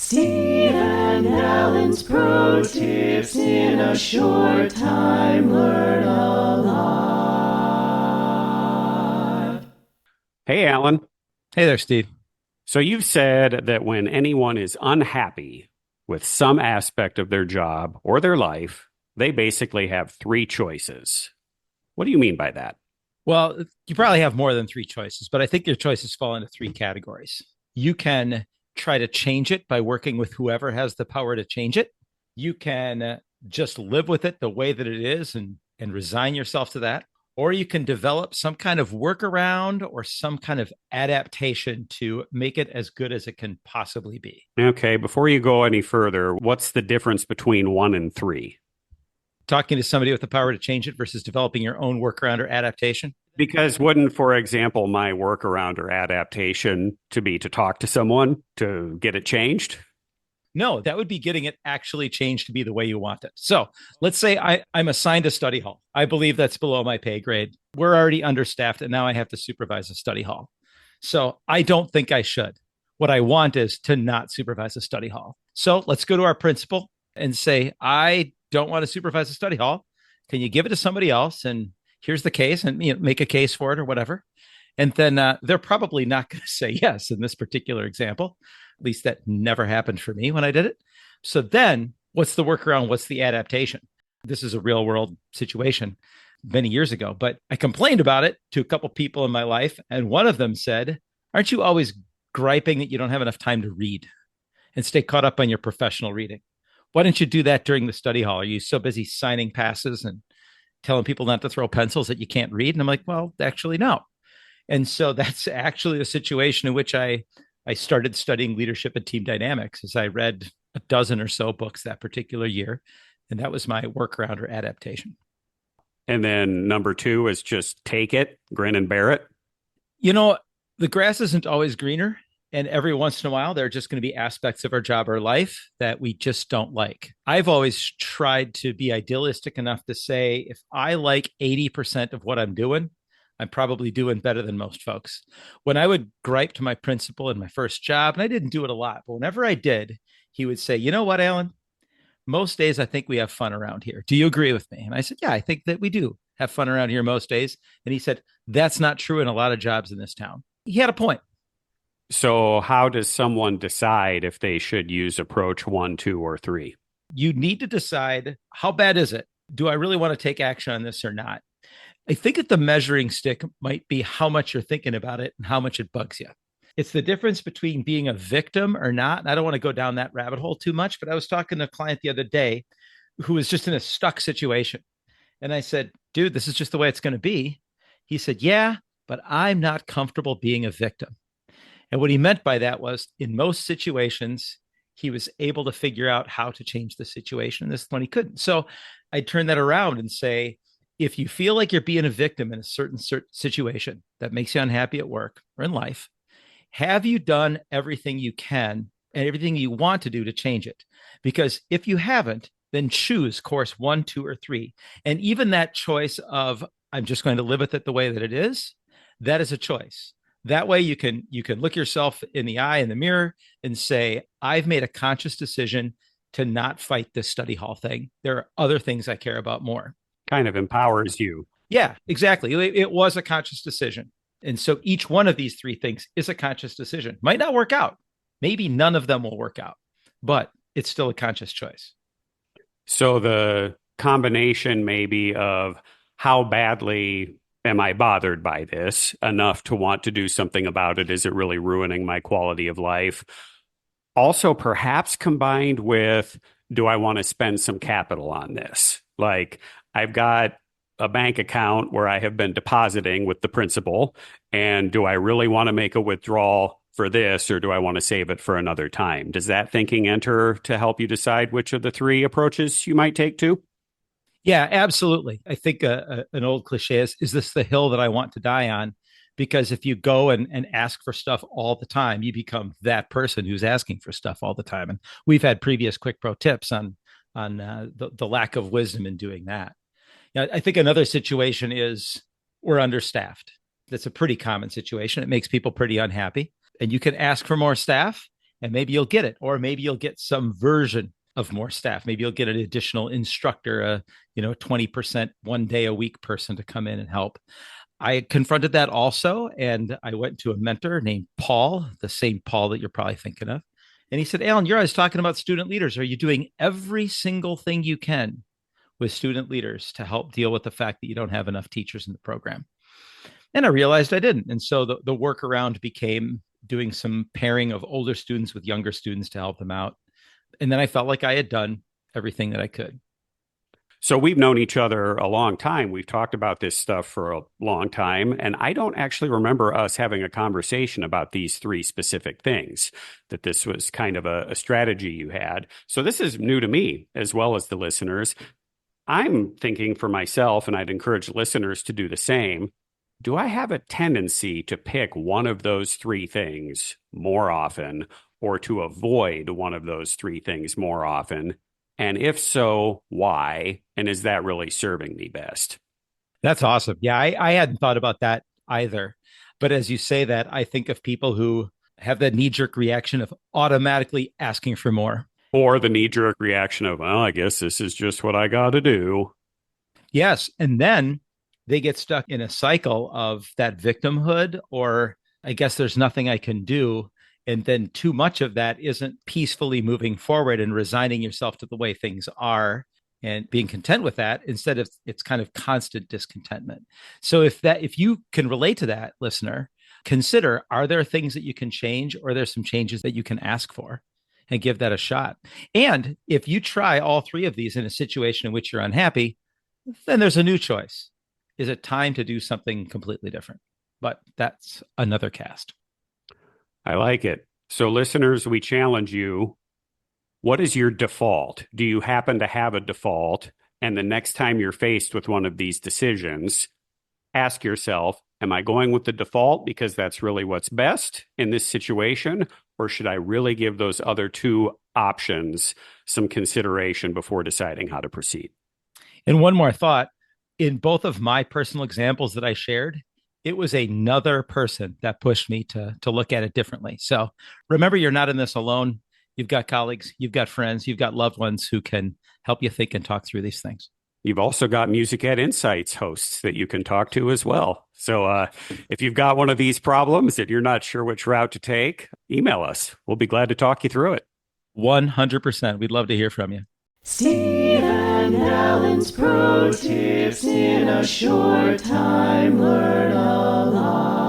Steve and Alan's pro tips in a short time. Learn a lot. Hey, Alan. Hey there, Steve. So you've said that when anyone is unhappy with some aspect of their job or their life, they basically have three choices. What do you mean by that? Well, you probably have more than three choices, but I think your choices fall into three categories. You can try to change it by working with whoever has the power to change it. You can just live with it the way that it is and resign yourself to that. Or you can develop some kind of workaround or some kind of adaptation to make it as good as it can possibly be. Okay, before you go any further, what's the difference between one and three? Talking to somebody with the power to change it versus developing your own workaround or adaptation. Because wouldn't, for example, my workaround or adaptation to be to talk to someone to get it changed? No, that would be getting it actually changed to be the way you want it. So let's say I'm assigned a study hall. I believe that's below my pay grade. We're already understaffed, and now I have to supervise a study hall. So I don't think I should. What I want is to not supervise a study hall. So let's go to our principal and say, I don't want to supervise a study hall. Can you give it to somebody else? And here's the case, and make a case for it or whatever. And then they're probably not going to say yes in this particular example. At least that never happened for me when I did it. So then what's the workaround? What's the adaptation? This is a real world situation many years ago, but I complained about it to a couple people in my life. And one of them said, aren't you always griping that you don't have enough time to read and stay caught up on your professional reading? Why don't you do that during the study hall? Are you so busy signing passes and telling people not to throw pencils that you can't read? And I'm like, well, actually, no. And so that's actually a situation in which I started studying leadership and team dynamics as I read a dozen or so books that particular year. And that was my workaround or adaptation. And then number two is just take it, grin and bear it. You know, the grass isn't always greener. And every once in a while, there are just going to be aspects of our job or life that we just don't like. I've always tried to be idealistic enough to say, if I like 80% of what I'm doing, I'm probably doing better than most folks. When I would gripe to my principal in my first job, and I didn't do it a lot, but whenever I did, he would say, you know what, Alan? Most days I think we have fun around here. Do you agree with me? And I said, yeah, I think that we do have fun around here most days. And he said, that's not true in a lot of jobs in this town. He had a point. So, how does someone decide if they should use approach one, two, or three? You need to decide, how bad is it? Do I really want to take action on this or not? I think that the measuring stick might be how much you're thinking about it and how much it bugs you. It's the difference between being a victim or not. And I don't want to go down that rabbit hole too much, but I was talking to a client the other day who was just in a stuck situation. And I said, dude, this is just the way it's going to be. He said, yeah, but I'm not comfortable being a victim. And what he meant by that was, in most situations, he was able to figure out how to change the situation. This one he couldn't. So I turn that around and say, if you feel like you're being a victim in a certain situation that makes you unhappy at work or in life, have you done everything you can and everything you want to do to change it? Because if you haven't, then choose course one, two, or three. And even that choice of, I'm just going to live with it the way that it is, that is a choice. That way you can look yourself in the eye in the mirror and say, I've made a conscious decision to not fight this study hall thing. There are other things I care about more. Kind of empowers you. Yeah, exactly. It was a conscious decision. And so each one of these three things is a conscious decision. Might not work out. Maybe none of them will work out, but it's still a conscious choice. So the combination maybe of how badly am I bothered by this enough to want to do something about it? Is it really ruining my quality of life? Also, perhaps combined with, do I want to spend some capital on this? Like, I've got a bank account where I have been depositing with the principal, and do I really want to make a withdrawal for this, or do I want to save it for another time? Does that thinking enter to help you decide which of the three approaches you might take too? Yeah, absolutely. I think an old cliche is this the hill that I want to die on? Because if you go and ask for stuff all the time, you become that person who's asking for stuff all the time. And we've had previous quick pro tips on the lack of wisdom in doing that. You know, I think another situation is we're understaffed. That's a pretty common situation. It makes people pretty unhappy. And you can ask for more staff and maybe you'll get it, or maybe you'll get some version of more staff. Maybe you'll get an additional instructor, a 20% 1 day a week person to come in and help. I confronted that also, and I went to a mentor named Paul, the same Paul that you're probably thinking of. And he said, Alan, you're always talking about student leaders. Are you doing every single thing you can with student leaders to help deal with the fact that you don't have enough teachers in the program? And I realized I didn't. And so the workaround became doing some pairing of older students with younger students to help them out. And then I felt like I had done everything that I could. So we've known each other a long time. We've talked about this stuff for a long time. And I don't actually remember us having a conversation about these three specific things, that this was kind of a strategy you had. So this is new to me as well as the listeners. I'm thinking for myself, and I'd encourage listeners to do the same. Do I have a tendency to pick one of those three things more often, or to avoid one of those three things more often? And if so, why? And is that really serving me best? That's awesome. Yeah, I hadn't thought about that either. But as you say that, I think of people who have that knee-jerk reaction of automatically asking for more. Or the knee-jerk reaction of, well, I guess this is just what I got to do. Yes. And then they get stuck in a cycle of that victimhood, or I guess there's nothing I can do. And then too much of that isn't peacefully moving forward and resigning yourself to the way things are and being content with that. Instead of, it's kind of constant discontentment. So if you can relate to that, listener, consider, are there things that you can change, or are there some changes that you can ask for, and give that a shot? And if you try all three of these in a situation in which you're unhappy, then there's a new choice. Is it time to do something completely different? But that's another cast. I like it. So listeners, we challenge you. What is your default? Do you happen to have a default? And the next time you're faced with one of these decisions, ask yourself, am I going with the default because that's really what's best in this situation? Or should I really give those other two options some consideration before deciding how to proceed? And one more thought. In both of my personal examples that I shared, it was another person that pushed me to look at it differently. So remember, you're not in this alone. You've got colleagues, you've got friends, you've got loved ones who can help you think and talk through these things. You've also got Music Ed Insights hosts that you can talk to as well. So if you've got one of these problems and you're not sure which route to take, email us. We'll be glad to talk you through it. 100%. We'd love to hear from you. Steve and Alan's pro tips in a short time. Learn a lot.